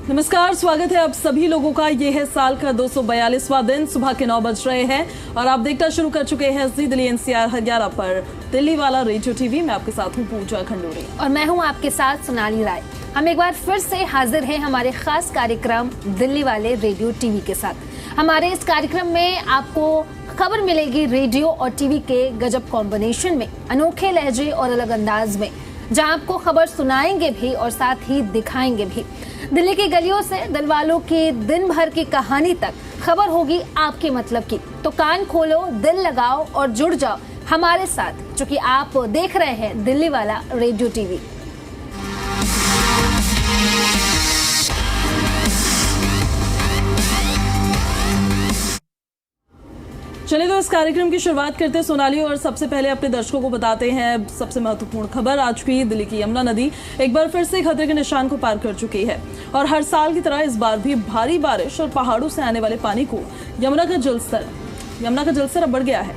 नमस्कार, स्वागत है आप सभी लोगों का। ये है साल का 242वां दिन। सुबह के 9 बज रहे हैं और आप देखना शुरू कर चुके हैं जी दिल्ली NCR हर 11 पर दिल्ली वाला रेडियो टीवी। मैं आपके साथ हूँ पूजा खंडूरी और मैं हूँ आपके साथ सोनाली राय। हम एक बार फिर से हाजिर हैं हमारे खास कार्यक्रम दिल्ली वाले रेडियो टीवी के साथ। हमारे इस कार्यक्रम में आपको खबर मिलेगी रेडियो और टीवी के गजब कॉम्बिनेशन में, अनोखे लहजे और अलग अंदाज में, जहां आपको खबर सुनाएंगे भी और साथ ही दिखाएंगे भी। दिल्ली की गलियों से दिल वालों की दिन भर की कहानी तक खबर होगी आपके मतलब की। तो कान खोलो, दिल लगाओ और जुड़ जाओ हमारे साथ, क्योंकि आप देख रहे हैं दिल्ली वाला रेडियो टीवी। चलिए तो इस कार्यक्रम की शुरुआत करते हैं सोनाली, और सबसे पहले अपने दर्शकों को बताते हैं सबसे महत्वपूर्ण खबर आज की। दिल्ली की यमुना नदी एक बार फिर से खतरे के निशान को पार कर चुकी है और हर साल की तरह इस बार भी भारी बारिश और पहाड़ों से आने वाले पानी को यमुना का जलस्तर अब बढ़ गया है।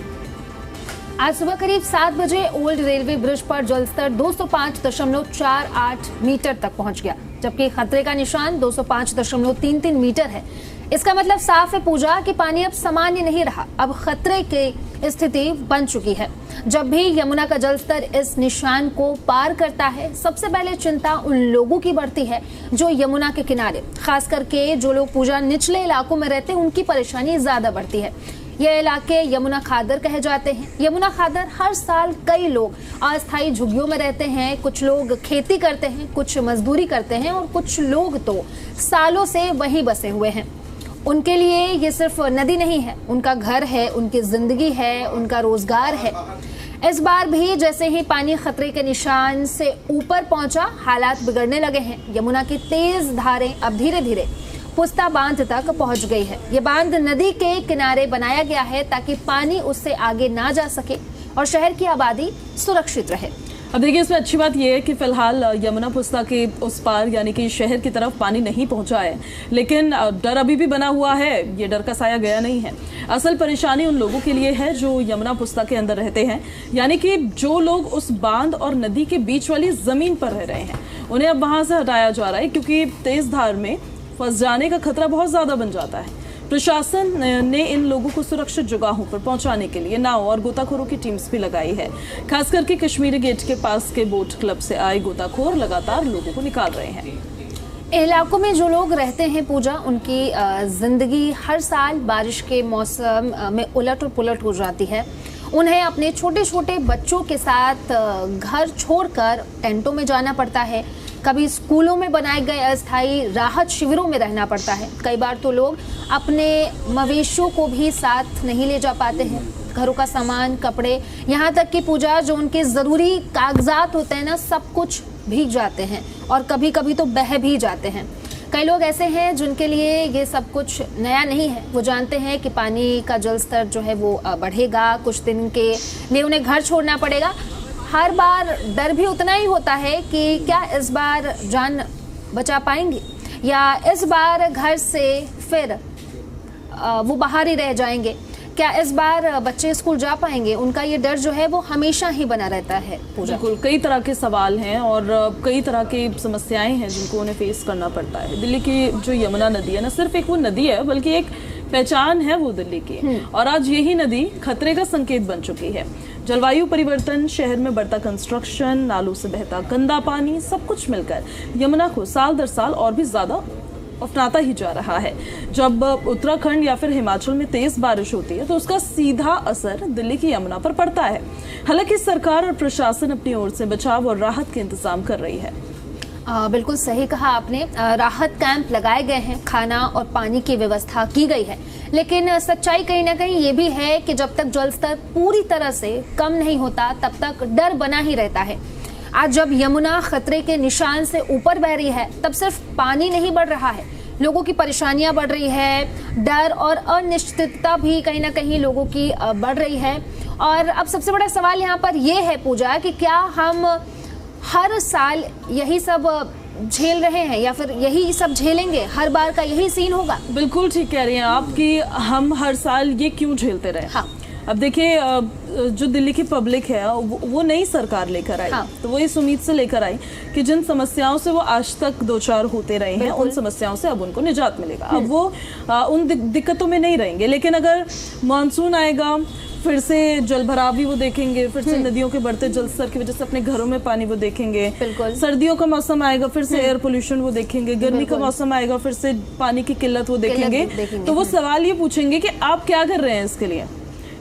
आज सुबह करीब 7 बजे ओल्ड रेलवे ब्रिज पर जलस्तर 205.48 मीटर तक पहुंच गया, जबकि खतरे का निशान 205.33 मीटर है। इसका मतलब साफ है पूजा कि पानी अब सामान्य नहीं रहा, अब खतरे की स्थिति बन चुकी है। जब भी यमुना का जलस्तर इस निशान को पार करता है, सबसे पहले चिंता उन लोगों की बढ़ती है जो यमुना के किनारे, खास करके जो लोग पूजा निचले इलाकों में रहते हैं, उनकी परेशानी ज्यादा बढ़ती है। ये इलाके यमुना खादर कहे जाते हैं। यमुना खादर हर साल कई लोग अस्थायी झुग्गियों में रहते हैं। कुछ लोग खेती करते हैं, कुछ मजदूरी करते हैं और कुछ लोग तो सालों से वहीं बसे हुए हैं। उनके लिए ये सिर्फ नदी नहीं है, उनका घर है, उनकी जिंदगी है, उनका रोजगार है। इस बार भी जैसे ही पानी खतरे के निशान से ऊपर पहुंचा, हालात बिगड़ने लगे हैं। यमुना की तेज धारें अब धीरे धीरे पुस्ता बांध तक पहुंच गई है। ये बांध नदी के किनारे बनाया गया है ताकि पानी उससे आगे ना जा सके और शहर की आबादी सुरक्षित रहे। अब देखिए, इसमें अच्छी बात यह है कि फिलहाल यमुना पुस्ता के उस पार यानी कि शहर की तरफ पानी नहीं पहुंचा है, लेकिन डर अभी भी बना हुआ है। ये डर का साया गया नहीं है। असल परेशानी उन लोगों के लिए है जो यमुना पुस्ता के अंदर रहते हैं, यानी कि जो लोग उस बांध और नदी के बीच वाली जमीन पर रह रहे हैं, उन्हें अब वहां से हटाया जा रहा है, क्योंकि तेज धार में फंस जाने का खतरा बहुत ज्यादा बन जाता है। प्रशासन ने इन लोगों को सुरक्षित जगहों पर पहुंचाने के लिए नाव और गोताखोरों की टीम्स भी लगाई है। खास करके कश्मीरी गेट के पास के बोट क्लब से आए गोताखोर लगातार लोगों को निकाल रहे हैं। इलाकों में जो लोग रहते हैं पूजा, उनकी जिंदगी हर साल बारिश के मौसम में उलट और पुलट हो जाती है। उन्हें अपने छोटे छोटे बच्चों के साथ घर छोड़कर टेंटों में जाना पड़ता है। कभी स्कूलों में बनाए गए अस्थायी राहत शिविरों में रहना पड़ता है। कई बार तो लोग अपने मवेशियों को भी साथ नहीं ले जा पाते हैं। घरों का सामान, कपड़े, यहाँ तक कि पूजा जो उनके ज़रूरी कागजात होते हैं ना, सब कुछ भीग जाते हैं और कभी कभी तो बह भी जाते हैं। कई लोग ऐसे हैं जिनके लिए ये सब कुछ नया नहीं है। वो जानते हैं कि पानी का जल स्तर जो है वो बढ़ेगा, कुछ दिन के लिए उन्हें घर छोड़ना पड़ेगा। हर बार डर भी उतना ही होता है कि क्या इस बार जान बचा पाएंगे या इस बार घर से फिर वो बाहर ही रह जाएंगे, क्या इस बार बच्चे स्कूल जा पाएंगे। उनका ये डर जो है वो हमेशा ही बना रहता है। बिल्कुल, कई तरह के सवाल हैं और कई तरह की समस्याएं हैं जिनको उन्हें फेस करना पड़ता है। दिल्ली की जो यमुना नदी है, ना सिर्फ एक वो नदी है बल्कि एक पहचान है वो दिल्ली की, और आज यही नदी खतरे का संकेत बन चुकी है। जलवायु परिवर्तन, शहर में बढ़ता कंस्ट्रक्शन, नालों से बहता गंदा पानी, सब कुछ मिलकर यमुना को साल दर साल और भी ज्यादा अपनाता ही जा रहा है। जब उत्तराखंड या फिर हिमाचल में तेज बारिश होती है तो उसका सीधा असर दिल्ली की यमुना पर पड़ता है। हालांकि सरकार और प्रशासन अपनी ओर से बचाव और राहत के इंतजाम कर रही है। बिल्कुल सही कहा आपने। राहत कैंप लगाए गए हैं, खाना और पानी की व्यवस्था की गई है, लेकिन सच्चाई कहीं ना कहीं ये भी है कि जब तक जलस्तर पूरी तरह से कम नहीं होता तब तक डर बना ही रहता है। आज जब यमुना खतरे के निशान से ऊपर बह रही है, तब सिर्फ पानी नहीं बढ़ रहा है, लोगों की परेशानियां बढ़ रही है। डर और अनिश्चितता भी कहीं ना कहीं लोगों की बढ़ रही है। और अब सबसे बड़ा सवाल यहाँ पर यह है पूजा कि क्या हम हर साल यही सब झेल रहे हैं या फिर यही सब झेलेंगे, हर बार का यही सीन होगा। बिल्कुल ठीक कह रही हैं आप कि हम हर साल ये क्यों झेलते रहे। हाँ। अब देखिए जो दिल्ली की पब्लिक है वो नई सरकार लेकर आई। तो वो इस उम्मीद से लेकर आई कि जिन समस्याओं से वो आज तक दो चार होते रहे हैं उन समस्याओं से अब उनको निजात मिलेगा। अब वो उन दिक्कतों में नहीं रहेंगे। लेकिन अगर मानसून आएगा फिर से जल भराव भी वो देखेंगे, फिर से नदियों के बढ़ते जल स्तर की वजह से अपने घरों में पानी वो देखेंगे। सर्दियों का मौसम आएगा फिर से एयर पोल्यूशन वो देखेंगे, गर्मी का मौसम आएगा फिर से पानी की किल्लत वो देखेंगे। तो वो सवाल ये पूछेंगे कि आप क्या कर रहे हैं इसके लिए।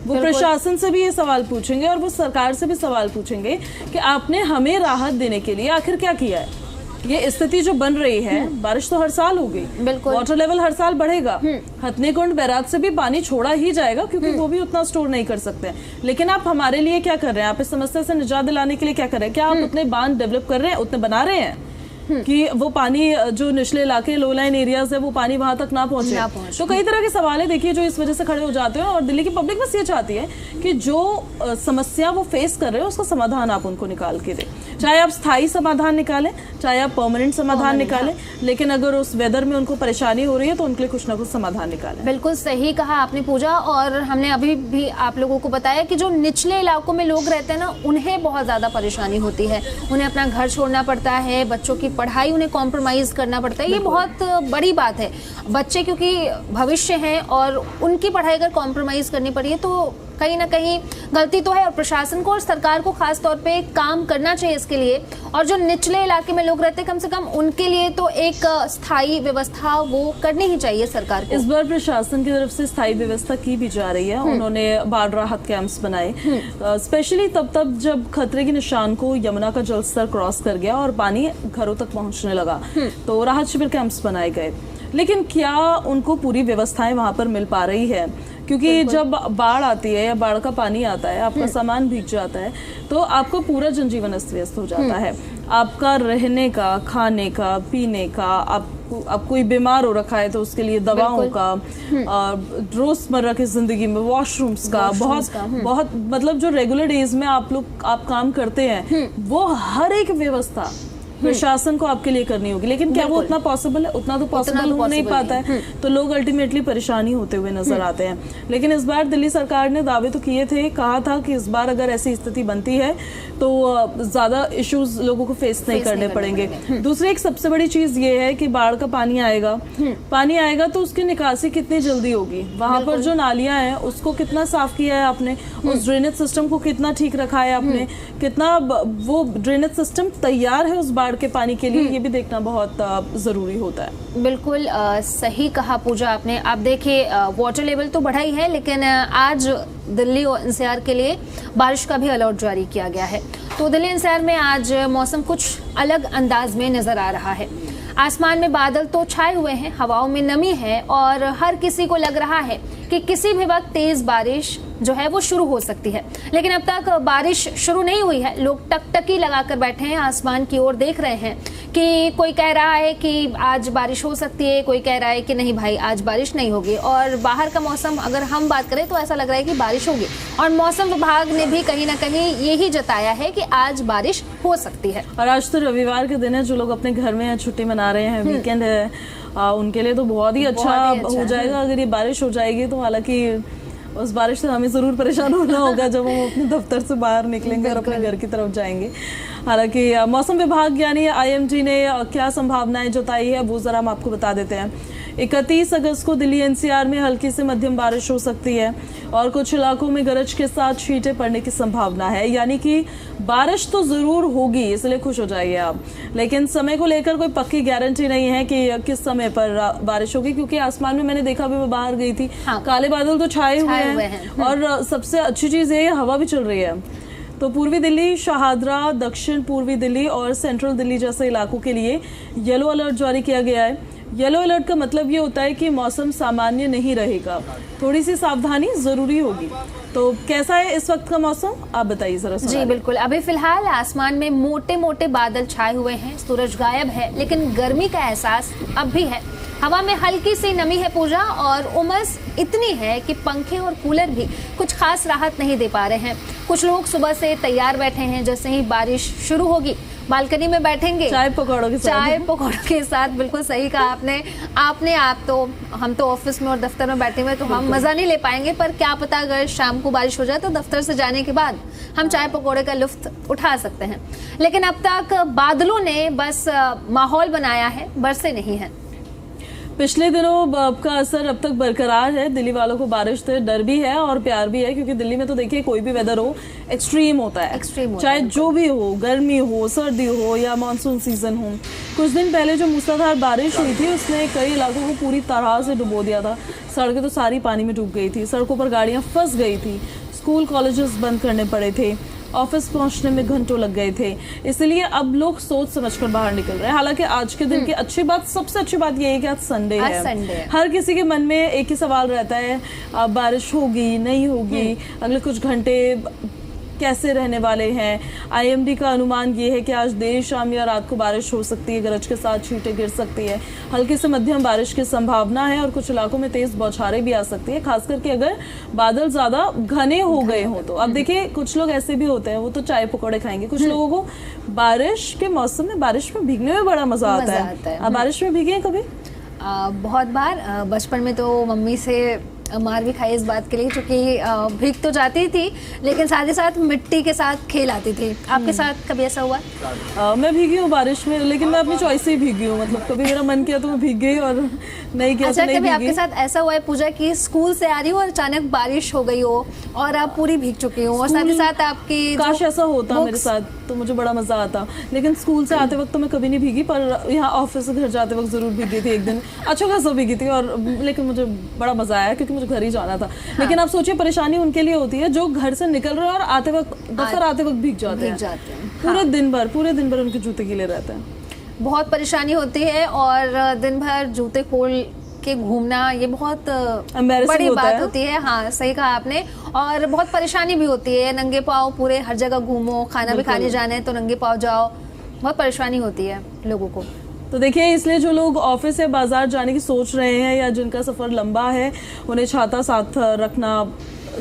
वो प्रशासन से भी ये सवाल पूछेंगे और वो सरकार से भी सवाल पूछेंगे कि आपने हमें राहत देने के लिए आखिर क्या किया है। ये स्थिति जो बन रही है, बारिश तो हर साल होगी, वाटर लेवल हर साल बढ़ेगा, हथनी कुंड बैराज से भी पानी छोड़ा ही जाएगा क्योंकि वो भी उतना स्टोर नहीं कर सकते। लेकिन आप हमारे लिए क्या कर रहे हैं? आप इस समस्या से निजात दिलाने के लिए क्या कर रहे हैं? क्या आप उतने बांध डेवलप कर रहे हैं, उतने बना रहे हैं कि वो पानी जो निचले इलाके लो लाइन एरियाज है वो पानी वहां तक ना पहुंचे? तो कई तरह के सवाल है देखिए जो इस वजह से खड़े हो जाते हैं। और दिल्ली की पब्लिक बस ये चाहती है कि जो समस्या वो फेस कर रहे हैं उसका समाधान आप उनको निकाल के दें। चाहे आप स्थायी समाधान निकालें, चाहे आप परमानेंट समाधान निकालें, लेकिन अगर उस वेदर में उनको परेशानी हो रही है तो उनके लिए कुछ ना कुछ समाधान निकालें। बिल्कुल सही कहा आपने पूजा। और हमने अभी भी आप लोगों को बताया कि जो निचले इलाकों में लोग रहते हैं ना, उन्हें बहुत ज्यादा परेशानी होती है। उन्हें अपना घर छोड़ना पड़ता है, बच्चों की पढ़ाई उन्हें कॉम्प्रोमाइज करना पड़ता है। ये बहुत बड़ी बात है। बच्चे क्योंकि भविष्य हैं और उनकी पढ़ाई अगर कॉम्प्रोमाइज करनी पड़ी है तो कहीं ना कहीं गलती तो है। और प्रशासन को और सरकार को खास तौर पे काम करना चाहिए इसके लिए। और जो निचले इलाके में लोग रहते हैं कम से कम उनके लिए तो एक स्थायी व्यवस्था वो करनी ही चाहिए सरकार को। इस बार प्रशासन की तरफ से स्थायी व्यवस्था की भी जा रही है। उन्होंने बाढ़ राहत कैंप्स बनाए स्पेशली तब जब खतरे के निशान को यमुना का जल स्तर क्रॉस कर गया और पानी घरों तक पहुंचने लगा, तो राहत शिविर कैंप्स बनाए गए। लेकिन क्या उनको पूरी व्यवस्थाएं वहां पर मिल पा रही है? क्योंकि जब बाढ़ आती है या बाढ़ का पानी आता है, आपका सामान भीग जाता है, तो आपका पूरा जनजीवन अस्त व्यस्त हो जाता है। आपका रहने का, खाने का, पीने का, आप कोई बीमार हो रखा है तो उसके लिए दवाओं का, रोजमर्रा की जिंदगी में वॉशरूम्स का, बहुत मतलब जो रेगुलर डेज में आप काम करते हैं वो हर एक व्यवस्था प्रशासन को आपके लिए करनी होगी। लेकिन क्या वो उतना पॉसिबल है? उतना तो पॉसिबल हो नहीं पाता है। तो लोग अल्टीमेटली परेशानी होते हुए नजर आते हैं। लेकिन इस बार दिल्ली सरकार ने दावे तो किए थे, कहा था कि इस बार अगर ऐसी स्थिति बनती है तो ज्यादा इश्यूज लोगों को फेस नहीं करने पड़ेंगे। दूसरी एक सबसे बड़ी चीज ये है कि बाढ़ का पानी आएगा तो उसकी निकासी कितनी जल्दी होगी? वहां पर जो नालियां हैं उसको कितना साफ किया है आपने? उस ड्रेनेज सिस्टम को कितना ठीक रखा है आपने? कितना वो ड्रेनेज सिस्टम तैयार है उस के पानी के लिए? ये भी देखना बहुत जरूरी होता है। बिल्कुल सही कहा पूजा आपने। आप देखिए वाटर लेवल तो बढ़ा ही है, लेकिन आज दिल्ली और एनसीआर के लिए बारिश का भी अलर्ट जारी किया गया है। तो दिल्ली एनसीआर में आज मौसम कुछ अलग अंदाज में नजर आ रहा है। आसमान में बादल तो छाए हुए हैं, हवाओं में नमी है और हर किसी को लग रहा है कि किसी भी वक्त तेज बारिश जो है वो शुरू हो सकती है। लेकिन अब तक बारिश शुरू नहीं हुई है। लोग टकटकी लगाकर बैठे हैं, आसमान की ओर देख रहे हैं कि कोई कह रहा है कि आज बारिश हो सकती है, कोई कह रहा है कि नहीं भाई आज बारिश नहीं होगी। और बाहर का मौसम अगर हम बात करें तो ऐसा लग रहा है कि बारिश होगी। और मौसम विभाग ने भी कहीं ना कहीं यही जताया है कि आज बारिश हो सकती है। और आज तो रविवार के दिन है, जो लोग अपने घर में छुट्टी मना रहे हैं, वीकेंड है, उनके लिए तो बहुत ही अच्छा हो जाएगा अगर ये बारिश हो जाएगी। तो हालांकि उस बारिश से हमें जरूर परेशान होना होगा जब हम अपने दफ्तर से बाहर निकलेंगे और अपने घर की तरफ जाएंगे। हालांकि मौसम विभाग यानी IMD ने क्या संभावनाएं जताई है वो जरा हम आपको बता देते हैं। 31 अगस्त को दिल्ली NCR में हल्की से मध्यम बारिश हो सकती है और कुछ इलाकों में गरज के साथ छींटे पड़ने की संभावना है। यानी कि बारिश तो जरूर होगी, इसलिए खुश हो जाइए आप। लेकिन समय को लेकर कोई पक्की गारंटी नहीं है कि किस समय पर बारिश होगी, क्योंकि आसमान में मैंने देखा भी, मैं बाहर गई थी, काले बादल तो छाए हुए हैं और सबसे अच्छी चीज ये हवा भी चल रही है। तो पूर्वी दिल्ली, शाहदरा, दक्षिण पूर्वी दिल्ली और सेंट्रल दिल्ली जैसे इलाकों के लिए येलो अलर्ट जारी किया गया है। येलो अलर्ट का मतलब ये होता है कि मौसम सामान्य नहीं रहेगा, थोड़ी सी सावधानी जरूरी होगी। तो कैसा है इस वक्त का मौसम, आप बताइए जरा। जी बिल्कुल, अभी फिलहाल आसमान में मोटे मोटे बादल छाए हुए हैं, सूरज गायब है, लेकिन गर्मी का एहसास अब भी है। हवा में हल्की सी नमी है पूजा, और उमस इतनी है कि पंखे और कूलर भी कुछ खास राहत नहीं दे पा रहे हैं। कुछ लोग सुबह से तैयार बैठे हैं, जैसे ही बारिश शुरू होगी बालकनी में बैठेंगे चाय पकौड़ों के साथ। बिल्कुल सही कहा आपने। हम तो ऑफिस में और दफ्तर में बैठे हुए तो हम मजा नहीं ले पाएंगे, पर क्या पता अगर शाम को बारिश हो जाए तो दफ्तर से जाने के बाद हम चाय पकौड़े का लुत्फ उठा सकते हैं। लेकिन अब तक बादलों ने बस माहौल बनाया है, बरसे नहीं है। पिछले दिनों का असर अब तक बरकरार है। दिल्ली वालों को बारिश से डर भी है और प्यार भी है, क्योंकि दिल्ली में तो देखिए कोई भी वेदर हो एक्सट्रीम होता है, चाहे जो भी हो, गर्मी हो, सर्दी हो या मानसून सीजन हो। कुछ दिन पहले जो मूसलाधार बारिश हुई थी उसने कई इलाकों को पूरी तरह से डुबो दिया था। सड़कें तो सारी पानी में डूब गई थी, सड़कों पर गाड़ियां फंस गई थी, स्कूल कॉलेजेस बंद करने पड़े थे, ऑफिस पहुंचने में घंटों लग गए थे। इसलिए अब लोग सोच समझकर बाहर निकल रहे हैं। हालांकि आज के दिन की सबसे अच्छी बात यह है कि आज संडे है। हर किसी के मन में एक ही सवाल रहता है, बारिश होगी नहीं होगी, अगले कुछ घंटे कैसे रहने वाले हैं। आईएमडी का अनुमान ये है कि आज देर शाम या रात को बारिश हो सकती है, गरज के साथ छींटें गिर सकती है, हल्की से मध्यम बारिश की संभावना है और कुछ इलाकों में तेज बौछारें भी आ सकती है, खास करके अगर बादल ज्यादा घने हो गए हो तो। अब देखिए कुछ लोग ऐसे भी होते हैं, वो तो चाय पकौड़े खाएंगे। कुछ लोगों को बारिश के मौसम में बारिश में भीगने में बड़ा मजा आता है। आप बारिश में भीगे हैं कभी? बहुत बार। बचपन में तो मम्मी से मार भी खाई इस बात के लिए, क्योंकि भीग तो जाती थी लेकिन साथ ही साथ मिट्टी के साथ खेल आती थी। आपके साथ कभी ऐसा हुआ? मैं भीगी हूँ बारिश में, लेकिन मैं अपनी चॉइस से ही भीगी हूँ। मतलब कभी मेरा मन किया तो मैं भीग गई और नहीं किया तो नहीं कभी आपके साथ ऐसा हुआ है पूजा कि स्कूल से आ रही हो और अचानक बारिश हो गई हो और आप पूरी भीग चुकी हो, और साथ ही साथ आपकी काश ऐसा होता मेरे साथ तो मुझे बड़ा मजा आता। लेकिन स्कूल से आते वक्त तो मैं कभी नहीं भीगी, पर यहाँ ऑफिस से घर जाते वक्त जरूर भीगी थी। एक दिन अच्छा खासा भीगी थी, और लेकिन मुझे बड़ा मजा आया क्योंकि मुझे घर ही जाना था। लेकिन आप सोचिए परेशानी उनके लिए होती है जो घर से निकल रहे हैं और आते वक्त दफ्तर आते वक्त भीग जाते हैं। पूरे दिन भर उनके जूते गीले रहते हैं। बहुत परेशानी होती है, और दिन भर जूते खोल के घूमना ये बहुत बड़ी बात होती है। हाँ, सही कहा आपने। और बहुत परेशानी भी होती है, नंगे पाँव पूरे हर जगह घूमो, खाना भी खाने जाना है तो नंगे पाँव जाओ, बहुत परेशानी होती है लोगों को। तो देखिए इसलिए जो लोग ऑफिस या बाजार जाने की सोच रहे हैं या जिनका सफर लंबा है, उन्हें छाता साथ रखना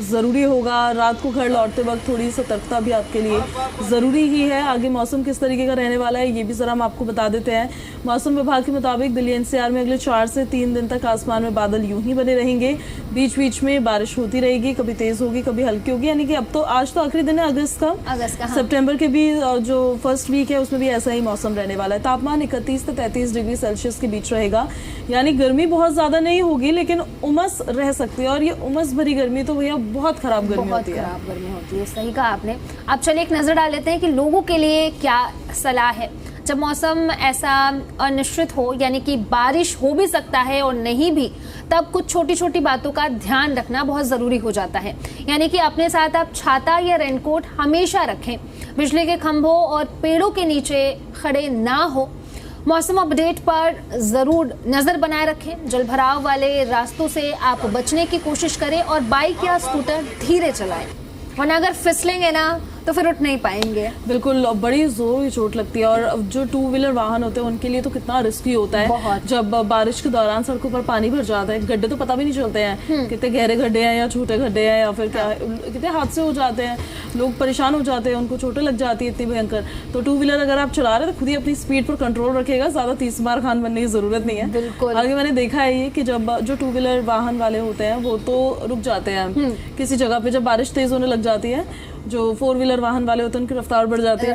ज़रूरी होगा। रात को घर लौटते वक्त थोड़ी सतर्कता भी आपके लिए ज़रूरी ही है। आगे मौसम किस तरीके का रहने वाला है ये भी ज़रा हम आपको बता देते हैं। मौसम विभाग के मुताबिक दिल्ली एनसीआर में अगले 4 से 3 दिन तक आसमान में बादल यूं ही बने रहेंगे, बीच बीच में बारिश होती रहेगी, कभी तेज़ होगी कभी हल्की होगी। यानी कि अब तो आज तो आखिरी दिन है अगस्त का। हाँ। सितंबर के भी जो फर्स्ट वीक है उसमें भी ऐसा ही मौसम रहने वाला है। तापमान 31 से 33 डिग्री सेल्सियस के बीच रहेगा, यानी गर्मी बहुत ज़्यादा नहीं होगी लेकिन उमस रह सकती है। और ये उमस भरी गर्मी तो भैया बहुत खराब गर्मी होती है। सही कहा आपने। अब चलिए एक नजर डाल लेते हैं कि लोगों के लिए क्या सलाह है जब मौसम ऐसा अनिश्चित हो, यानी कि बारिश हो भी सकता है और नहीं भी, तब कुछ छोटी छोटी बातों का ध्यान रखना बहुत जरूरी हो जाता है। यानी कि अपने साथ आप छाता या रेनकोट हमेशा रखें, बिजली के खंभों और पेड़ों के नीचे खड़े ना हो, मौसम अपडेट पर जरूर नजर बनाए रखें, जलभराव वाले रास्तों से आप बचने की कोशिश करें और बाइक या स्कूटर धीरे चलाएं, वरना अगर फिसलेंगे ना तो फिर उठ नहीं पाएंगे। बिल्कुल, बड़ी जोर की चोट लगती है। और जो 2 व्हीलर वाहन होते हैं उनके लिए तो कितना रिस्की होता है जब बारिश के दौरान सड़कों पर पानी भर जाता है। गड्ढे तो पता भी नहीं चलते हैं कितने गहरे गड्ढे हैं या छोटे गड्ढे हैं या फिर क्या, कितने हादसे हो जाते हैं, लोग परेशान हो जाते हैं, उनको चोटें लग जाती है इतनी भयंकर। तो 2 व्हीलर अगर आप चला रहे हैं तो खुद ही अपनी स्पीड पर कंट्रोल रखिएगा, ज्यादा 30 बार खान बनने की जरूरत नहीं है। बिल्कुल। आगे मैंने देखा है ये कि जब जो 2 व्हीलर वाहन वाले होते हैं वो तो रुक जाते हैं किसी जगह पे, जब बारिश तेज होने लग जाती है। जो 4 व्हीलर वाहन वाले होते हैं उनकी रफ्तार बढ़ जाती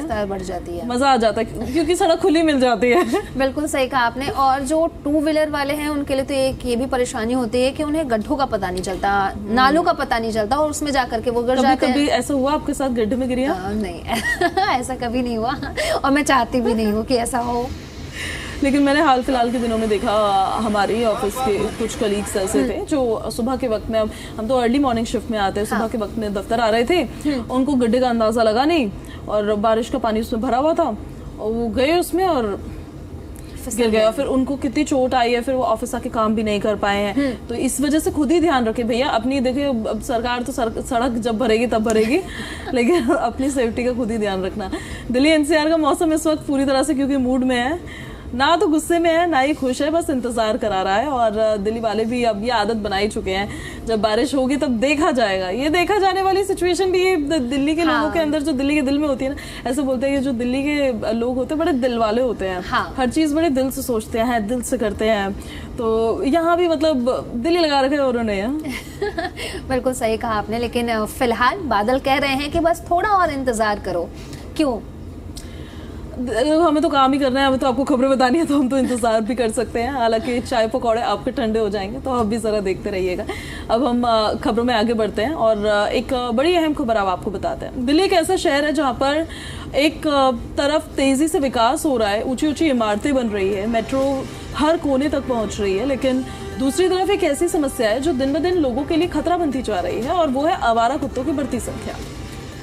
है, मजा आ जाता है क्योंकि सड़क खुली मिल जाती है। बिल्कुल सही कहा आपने। और जो 2 व्हीलर वाले हैं उनके लिए तो एक ये भी परेशानी होती है कि उन्हें गड्ढों का पता नहीं चलता, नालों का पता नहीं चलता और उसमें जाकर के वो गिर जाते हैं। कभी ऐसा हुआ आपके साथ गड्ढे में गिरी? नहीं ऐसा कभी नहीं हुआ और मैं चाहती भी नहीं हूँ कि ऐसा हो। लेकिन मैंने हाल फिलहाल के दिनों में देखा, हमारी ऑफिस के कुछ कलीग्स ऐसे थे जो सुबह के वक्त में, हम तो अर्ली मॉर्निंग शिफ्ट में आते हैं, सुबह के वक्त में दफ्तर आ रहे थे, उनको गड्ढे का अंदाजा लगा नहीं और बारिश का पानी उसमें भरा हुआ था और वो गए उसमें और गिर गया। फिर उनको कितनी चोट आई है, फिर वो ऑफिस आके काम भी नहीं कर पाए हैं। तो इस वजह से खुद ही ध्यान रखें भैया अपनी। देखिए अब सरकार तो सड़क जब भरेगी तब भरेगी लेकिन अपनी सेफ्टी का खुद ही ध्यान रखना। दिल्ली एनसीआर का मौसम इस वक्त पूरी तरह से क्योंकि मूड में है, ना तो गुस्से में है ना ही खुश है, बस इंतजार करा रहा है। और दिल्ली वाले भी अब ये आदत बना ही चुके हैं, जब बारिश होगी तब देखा जाएगा। ये देखा जाने वाली सिचुएशन भी दिल्ली के लोगों के अंदर, जो दिल्ली के दिल में होती है ना, ऐसे बोलते हैं कि जो दिल्ली के लोग होते हैं बड़े दिल वाले होते हैं। हर चीज बड़े दिल से सोचते हैं, दिल से करते हैं। तो यहाँ भी मतलब दिल ही लगा रखे हैं उन्होंने। बिल्कुल सही कहा आपने, लेकिन फिलहाल बादल कह रहे हैं कि बस थोड़ा और इंतजार करो। क्यों? हमें तो काम ही करना है, हमें तो आपको खबरें बतानी है, तो हम तो इंतजार भी कर सकते हैं। हालांकि चाय पकौड़े आपके ठंडे हो जाएंगे, तो आप भी जरा देखते रहिएगा। अब हम खबरों में आगे बढ़ते हैं और एक बड़ी अहम खबर अब आपको बताते हैं। दिल्ली एक ऐसा शहर है जहां पर एक तरफ तेजी से विकास हो रहा है, ऊंची ऊंची इमारतें बन रही है, मेट्रो हर कोने तक पहुंच रही है, लेकिन दूसरी तरफ एक ऐसी समस्या है जो दिन ब दिन लोगों के लिए खतरा बनती जा रही है, और वो है आवारा कुत्तों की बढ़ती संख्या।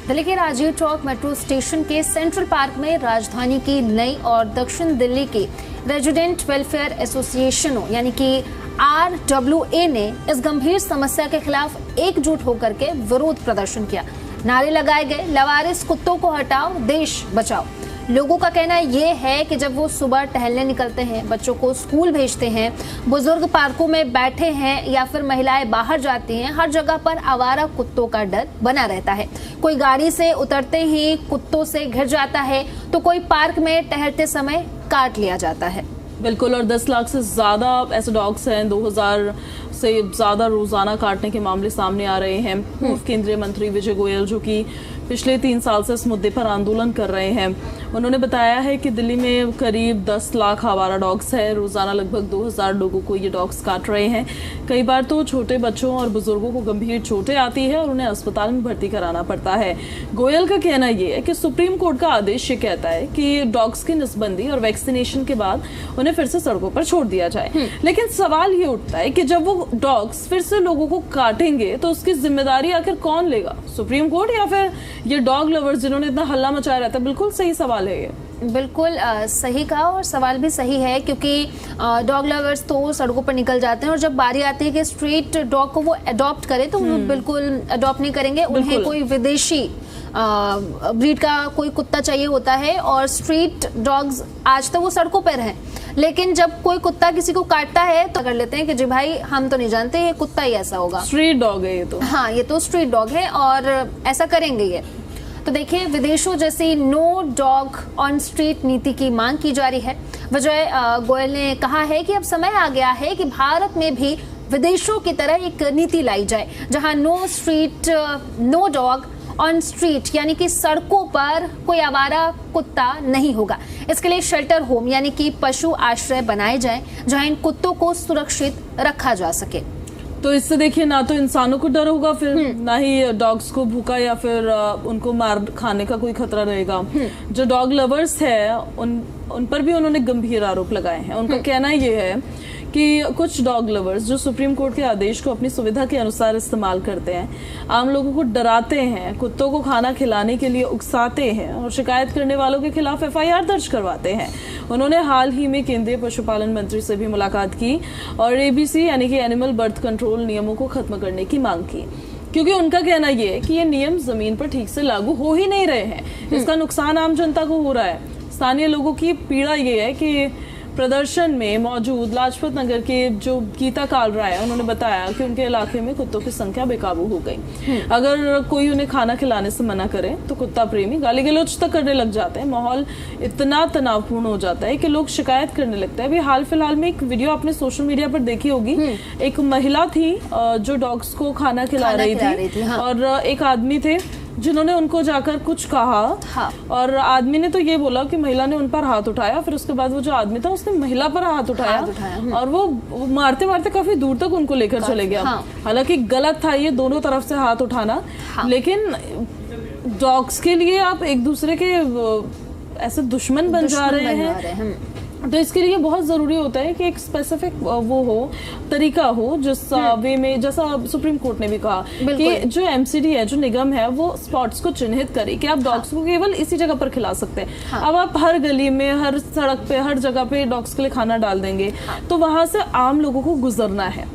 दिल्ली के राजीव चौक मेट्रो स्टेशन के सेंट्रल पार्क में राजधानी की नई और दक्षिण दिल्ली की रेजिडेंट वेलफेयर एसोसिएशनों यानी कि RWA ने इस गंभीर समस्या के खिलाफ एकजुट होकर के विरोध प्रदर्शन किया। नारे लगाए गए, लवारिस कुत्तों को हटाओ, देश बचाओ। लोगों का कहना ये है कि जब वो सुबह टहलने निकलते हैं, बच्चों को स्कूल भेजते हैं, बुजुर्ग पार्कों में बैठे हैं या फिर महिलाएं बाहर जाती हैं, हर जगह पर आवारा कुत्तों का डर बना रहता है। कोई गाड़ी से उतरते ही कुत्तों से घिर जाता है, तो कोई पार्क में टहलते समय काट लिया जाता है। बिल्कुल, और 10 लाख से ज्यादा ऐसे डॉग्स हैं, 2000 से ज्यादा रोजाना काटने के मामले सामने आ रहे हैं। पूर्व केंद्रीय मंत्री विजय गोयल, जो कि पिछले 3 साल से इस मुद्दे पर आंदोलन कर रहे हैं, उन्होंने बताया है कि दिल्ली में करीब 10 लाख आवारा डॉग्स है। रोजाना लगभग 2000 लोगों को ये डॉग्स काट रहे हैं। कई बार तो छोटे बच्चों और बुजुर्गों को गंभीर चोटें आती है और उन्हें अस्पताल में भर्ती कराना पड़ता है। गोयल का कहना ये है कि सुप्रीम कोर्ट का आदेश ये कहता है कि डॉग्स की नसबंदी और वैक्सीनेशन के बाद उन्हें फिर से सड़कों पर छोड़ दिया जाए। लेकिन सवाल ये उठता है कि जब वो डॉग्स फिर से लोगों को काटेंगे तो उसकी जिम्मेदारी आखिर कौन लेगा, सुप्रीम कोर्ट या फिर ये डॉग लवर्स जिन्होंने इतना हल्ला मचाया रहता है? बिल्कुल सही सवाल है ये। बिल्कुल सही कहा, और सवाल भी सही है, क्योंकि डॉग लवर्स तो सड़कों पर निकल जाते हैं और जब बारी आती है कि स्ट्रीट डॉग को वो अडॉप्ट करें तो वो बिल्कुल अडॉप्ट नहीं करेंगे। उन्हें कोई विदेशी ब्रीड का कोई कुत्ता चाहिए होता है, और स्ट्रीट डॉग्स आज तो वो सड़कों पर हैं, लेकिन जब कोई कुत्ता किसी को काटता है तो कर लेते हैं कि जी भाई हम तो नहीं जानते, ये कुत्ता ही ऐसा होगा, स्ट्रीट डॉग है ये तो। हाँ, ये तो स्ट्रीट डॉग है और ऐसा करेंगे ये। तो देखिए, विदेशों जैसी नो डॉग ऑन स्ट्रीट नीति की मांग की जा रही है। विजय गोयल ने कहा है कि अब समय आ गया है कि भारत में भी विदेशों की तरह एक नीति लाई जाए, जहां नो डॉग ऑन स्ट्रीट यानी कि सड़कों पर कोई आवारा कुत्ता नहीं होगा। इसके लिए शेल्टर होम यानी कि पशु आश्रय बनाए जाएं, जहां इन कुत्तों को सुरक्षित रखा जा सके। तो इससे देखिए, ना तो इंसानों को डर होगा फिर, ना ही डॉग्स को भूखा या फिर उनको मार खाने का कोई खतरा रहेगा। जो डॉग लवर्स है उन पर भी उन्होंने गंभीर आरोप लगाए हैं। उनका कहना ये है कि कुछ डॉग लवर्स जो सुप्रीम कोर्ट के आदेश को अपनी सुविधा के अनुसार इस्तेमाल करते हैं, आम लोगों को डराते हैं, कुत्तों को खाना खिलाने के लिए उकसाते हैं और शिकायत करने वालों के खिलाफ FIR दर्ज करवाते हैं। उन्होंने हाल ही में केंद्रीय पशुपालन मंत्री से भी मुलाकात की और ABC यानी कि एनिमल बर्थ कंट्रोल नियमों को खत्म करने की मांग की, क्योंकि उनका कहना यह है कि ये नियम जमीन पर ठीक से लागू हो ही नहीं रहे हैं। इसका नुकसान आम जनता को हो रहा है। स्थानीय लोगों की पीड़ा ये है कि प्रदर्शन में मौजूद लाजपत नगर के जो गीता कालरा है, उन्होंने बताया कि उनके इलाके में कुत्तों की संख्या बेकाबू हो गई। अगर कोई उन्हें खाना खिलाने से मना करे तो कुत्ता प्रेमी गाली गलौज तक करने लग जाते हैं। माहौल इतना तनावपूर्ण हो जाता है कि लोग शिकायत करने लगते हैं। अभी हाल फिलहाल में एक वीडियो आपने सोशल मीडिया पर देखी होगी, एक महिला थी जो डॉग्स को खाना खिला रही थी और एक आदमी थे जिन्होंने उनको जाकर कुछ कहा। हाँ। और आदमी ने तो ये बोला कि महिला ने उन पर हाथ उठाया, फिर उसके बाद वो जो आदमी था उसने महिला पर हाथ उठाया और वो मारते मारते काफी दूर तक उनको लेकर चले गया। हाँ। हालांकि गलत था ये दोनों तरफ से हाथ उठाना। हाँ। लेकिन डॉग्स के लिए आप एक दूसरे के ऐसे दुश्मन बन जा रहे हैं, तो इसके लिए बहुत जरूरी होता है कि एक स्पेसिफिक वो हो, तरीका हो, जिस वे में, जैसा सुप्रीम कोर्ट ने भी कहा कि जो MCD है, जो निगम है, वो स्पॉट्स को चिन्हित करे कि आप डॉग्स को केवल इसी जगह पर खिला सकते हैं। हाँ। अब आप हर गली में, हर सड़क पे, हर जगह पे डॉग्स के लिए खाना डाल देंगे। हाँ। तो वहां से आम लोगों को गुजरना है।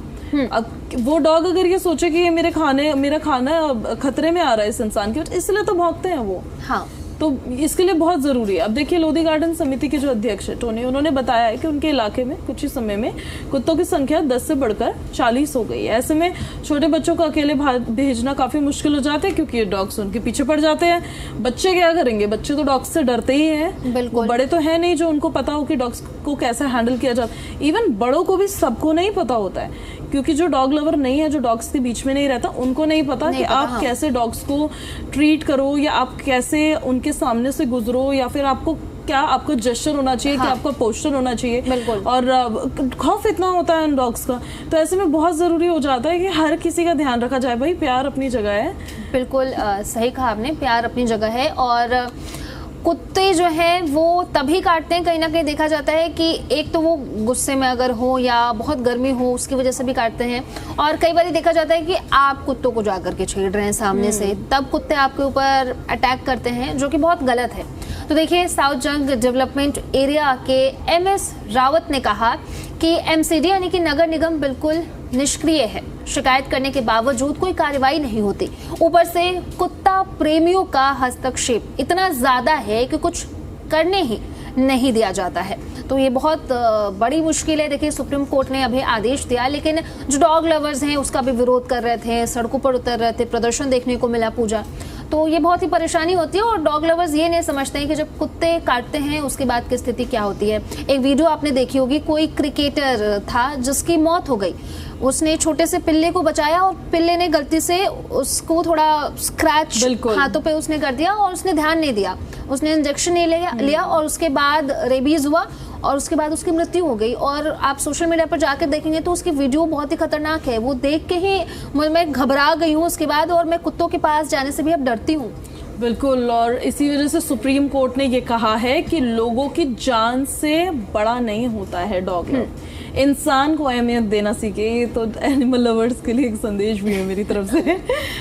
वो डॉग अगर ये सोचे कि ये मेरा खाना खतरे में आ रहा है इस इंसान की, इसलिए तो भौंकते हैं वो। हाँ। तो इसके लिए बहुत ज़रूरी है। अब देखिए, लोधी गार्डन समिति के जो अध्यक्ष है टोनी, उन्होंने बताया है कि उनके इलाके में कुछ ही समय में कुत्तों की संख्या 10 से बढ़कर 40 हो गई है। ऐसे में छोटे बच्चों को अकेले भेजना काफ़ी मुश्किल हो जाता है, क्योंकि ये डॉग्स उनके पीछे पड़ जाते हैं। बच्चे क्या करेंगे, बच्चे तो डॉग्स से डरते ही हैं, बिल्कुल। बड़े तो है नहीं जो उनको पता हो कि डॉग्स को कैसे हैंडल किया जाता है। इवन बड़ों को भी सबको नहीं पता होता है, क्योंकि जो डॉग लवर नहीं है, जो डॉग्स के बीच में नहीं रहता, उनको नहीं पता कि आप कैसे डॉग्स को ट्रीट करो, या आप कैसे उनके सामने से गुजरो, या फिर आपको क्या आपका जेस्चर होना चाहिए, क्या आपका पोस्चर होना चाहिए। बिल्कुल। और खौफ इतना होता है उन डॉग्स का, तो ऐसे में बहुत ज़रूरी हो जाता है कि हर किसी का ध्यान रखा जाए। भाई, प्यार अपनी जगह है। बिल्कुल सही कहा आपने, प्यार अपनी जगह है। और कुत्ते जो है वो तभी काटते हैं, कहीं ना कहीं देखा जाता है कि एक तो वो गुस्से में अगर हो या बहुत गर्मी हो उसकी वजह से भी काटते हैं, और कई बार देखा जाता है कि आप कुत्तों को जाकर के छेड़ रहे हैं सामने से, तब कुत्ते आपके ऊपर अटैक करते हैं, जो कि बहुत गलत है। तो देखिए, साउथ जंग डेवलपमेंट एरिया के MS रावत ने कहा कि MCD यानी कि नगर निगम बिल्कुल निष्क्रिय है, शिकायत करने के बावजूद कोई कार्रवाई नहीं होती। ऊपर से कुत्ता प्रेमियों का हस्तक्षेप इतना ज्यादा है कि कुछ करने ही नहीं दिया जाता है। तो ये बहुत बड़ी मुश्किल है। देखिए, सुप्रीम कोर्ट ने अभी आदेश दिया, लेकिन जो डॉग लवर्स हैं उसका भी विरोध कर रहे थे, सड़कों पर उतर रहे थे, प्रदर्शन देखने को मिला पूजा। तो ये बहुत ही परेशानी होती है, और डॉग लवर्स ये नहीं समझते हैं कि जब कुत्ते काटते हैं उसके बाद की स्थिति क्या होती है। एक वीडियो आपने देखी होगी, कोई क्रिकेटर था जिसकी मौत हो गई, उसने छोटे से पिल्ले को बचाया और पिल्ले ने गलती से उसको थोड़ा स्क्रैच हाथों पे उसने कर दिया और उसने ध्यान नहीं दिया, उसने इंजेक्शन नहीं लिया और उसके बाद रेबीज हुआ और उसके बाद उसकी मृत्यु हो गई। और आप सोशल मीडिया पर जाकर देखेंगे तो उसकी वीडियो बहुत ही खतरनाक है। वो देख के ही मैं घबरा गई हूँ उसके बाद, और मैं कुत्तों के पास जाने से भी अब डरती हूँ। बिल्कुल, और इसी वजह से सुप्रीम कोर्ट ने ये कहा है कि लोगों की जान से बड़ा नहीं होता है डॉग लव। इंसान को अहमियत देना सीखे। तो एनिमल लवर्स के लिए एक संदेश भी है मेरी तरफ से,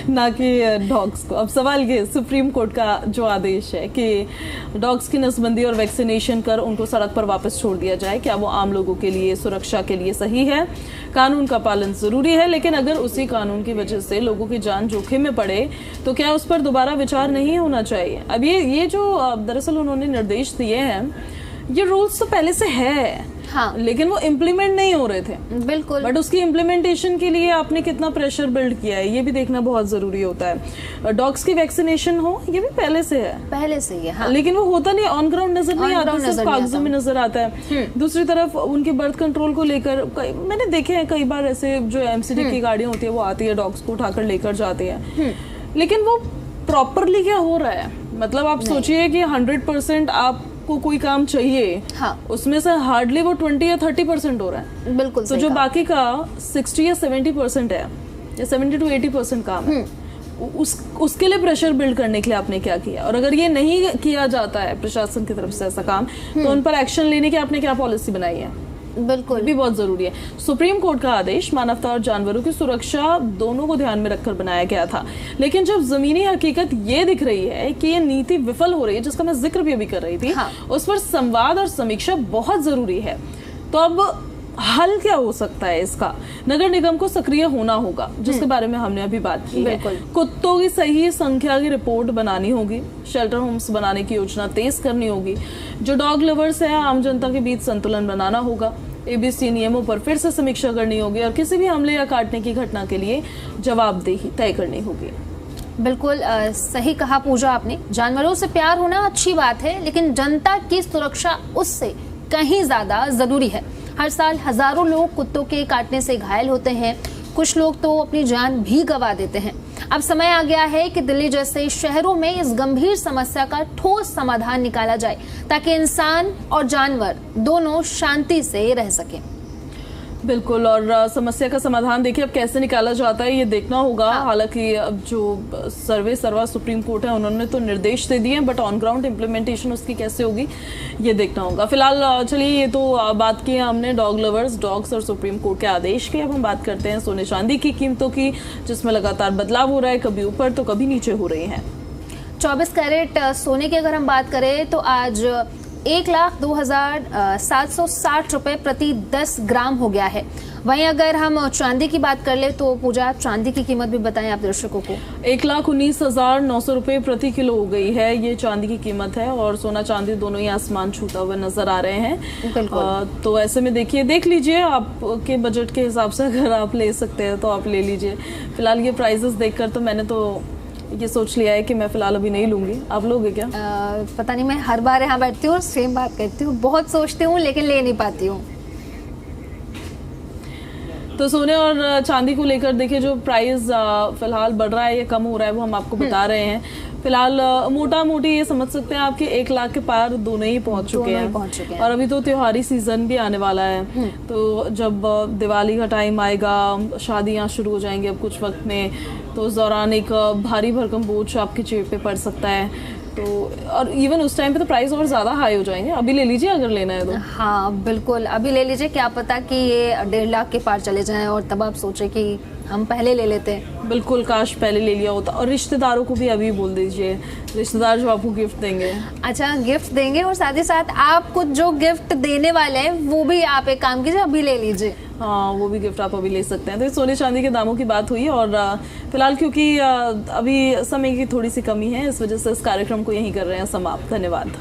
ना कि डॉग्स को। अब सवाल ये, सुप्रीम कोर्ट का जो आदेश है कि डॉग्स की नसबंदी और वैक्सीनेशन कर उनको सड़क पर वापस छोड़ दिया जाए, क्या वो आम लोगों के लिए, सुरक्षा के लिए सही है? कानून का पालन जरूरी है, लेकिन अगर उसी कानून की वजह से लोगों की जान जोखिम में पड़े तो क्या उस पर दोबारा विचार नहीं होना चाहिए? अब ये जो दरअसल उन्होंने निर्देश दिए हैं, ये रूल्स तो पहले से है, हाँ, लेकिन वो इम्प्लीमेंट नहीं हो रहे थे। बिल्कुल। बट उसकी इम्प्लीमेंटेशन के लिए आपने कितना प्रेशर बिल्ड किया है, ये भी देखना बहुत जरूरी होता है। डॉग्स की वैक्सीनेशन हो, ये भी पहले से है, हाँ। लेकिन वो होता नहीं, ऑन ग्राउंड नजर नहीं आता, सिर्फ कागजों में नजर आता है। दूसरी तरफ उनके बर्थ कंट्रोल को लेकर मैंने देखे हैं कई बार ऐसे जो MCD की गाड़ियां होती है वो आती है, डॉग्स को उठाकर लेकर जाते हैं, लेकिन वो प्रॉपरली क्या हो रहा है? मतलब आप सोचिए कि 100% आपको कोई काम चाहिए, हाँ, उसमें से हार्डली वो 20 या 30% हो रहा है। बिल्कुल। तो जो बाकी का 60 या 70% है, या 70 to 80% काम है, उसके लिए प्रेशर बिल्ड करने के लिए आपने क्या किया? और अगर ये नहीं किया जाता है प्रशासन की तरफ से ऐसा काम, तो उन पर एक्शन लेने की आपने क्या पॉलिसी बनाई है? बिल्कुल, भी बहुत जरूरी है। सुप्रीम कोर्ट का आदेश मानवता और जानवरों की सुरक्षा दोनों को ध्यान में रखकर बनाया गया था, लेकिन जब जमीनी हकीकत ये दिख रही है कि ये नीति विफल हो रही है, जिसका मैं जिक्र भी अभी कर रही थी, हाँ, उस पर संवाद और समीक्षा बहुत जरूरी है। तो अब हल क्या हो सकता है इसका? नगर निगम को सक्रिय होना होगा, जिसके बारे में हमने अभी बात की है। कुत्तों की सही संख्या की रिपोर्ट बनानी होगी, शेल्टर होम्स बनाने की योजना तेज करनी होगी, जो डॉग लवर्स है आम जनता के बीच संतुलन बनाना होगा, ABC नियमों पर फिर से समीक्षा करनी होगी, और किसी भी हमले या काटने की घटना के लिए जवाबदेही तय करनी होगी। बिल्कुल सही कहा पूजा आपने। जानवरों से प्यार होना अच्छी बात है, लेकिन जनता की सुरक्षा उससे कहीं ज्यादा जरूरी है। हर साल हजारों लोग कुत्तों के काटने से घायल होते हैं, कुछ लोग तो अपनी जान भी गंवा देते हैं। अब समय आ गया है कि दिल्ली जैसे शहरों में इस गंभीर समस्या का ठोस समाधान निकाला जाए, ताकि इंसान और जानवर दोनों शांति से रह सकें। बिल्कुल, और समस्या का समाधान देखिए अब कैसे निकाला जाता है ये देखना होगा। हाँ। हालांकि अब जो सर्वा सुप्रीम कोर्ट है उन्होंने तो निर्देश दे दिए हैं, बट ऑन ग्राउंड इम्प्लीमेंटेशन उसकी कैसे होगी ये देखना होगा। फिलहाल चलिए, ये तो बात की है हमने डॉग लवर्स, डॉग्स और सुप्रीम कोर्ट के आदेश की। अब हम बात करते हैं सोने चांदी की कीमतों की, जिसमें लगातार बदलाव हो रहा है, कभी ऊपर तो कभी नीचे हो रही है। 24 कैरेट सोने की अगर हम बात करें तो आज 1,02,760 रुपए प्रति 10 ग्राम हो गया है। वहीं अगर हम चांदी की बात कर ले तो पूजा, चांदी की कीमत भी बताएं आप दर्शकों को। 1,19,900 रुपए प्रति किलो हो गई है ये चांदी की कीमत है, और सोना चांदी दोनों ही आसमान छूता हुआ नजर आ रहे हैं। तो ऐसे में देखिए, देख लीजिए आपके बजट के हिसाब से, अगर आप ले सकते हैं तो आप ले लीजिए। फिलहाल ये प्राइसेस देखकर तो मैंने तो ये सोच लिया है कि मैं फिलहाल अभी नहीं लूंगी। आप लोगे क्या? पता नहीं, मैं हर बार यहाँ बैठती हूँ सेम बात करती हूँ, बहुत सोचती हूँ लेकिन ले नहीं पाती हूँ। तो सोने और चांदी को लेकर देखिए, जो प्राइस फिलहाल बढ़ रहा है या कम हो रहा है वो हम आपको बता रहे हैं। फिलहाल मोटा मोटी ये समझ सकते हैं आपके 1 लाख के पार दोनों ही पहुंच चुके हैं। और अभी तो त्योहारी सीजन भी आने वाला है, तो जब दिवाली का टाइम आएगा, शादियां शुरू हो जाएंगी अब कुछ वक्त में, तो उस दौरान एक भारी भरकम बोझ आपकी जेब पे पड़ सकता है। तो और इवन उस टाइम पे तो प्राइस और ज्यादा हाई हो जाएंगे। अभी ले लीजिए अगर लेना है तो। हाँ बिल्कुल, अभी ले लीजिए, क्या पता कि ये 1.5 लाख के पार चले जाएं और तब आप सोचे कि हम पहले ले लेते हैं। बिल्कुल, काश पहले ले लिया होता। और रिश्तेदारों को भी अभी बोल दीजिए, रिश्तेदार जो आपको गिफ्ट देंगे। अच्छा, गिफ्ट देंगे और साथ ही साथ आप कुछ जो गिफ्ट देने वाले हैं वो भी आप एक काम कीजिए, अभी ले लीजिए। हाँ, वो भी गिफ्ट आप अभी ले सकते हैं। तो सोने चांदी के दामों की बात हुई, और फिलहाल क्योंकि अभी समय की थोड़ी सी कमी है, इस वजह से इस कार्यक्रम को यहीं कर रहे हैं समाप्त। धन्यवाद।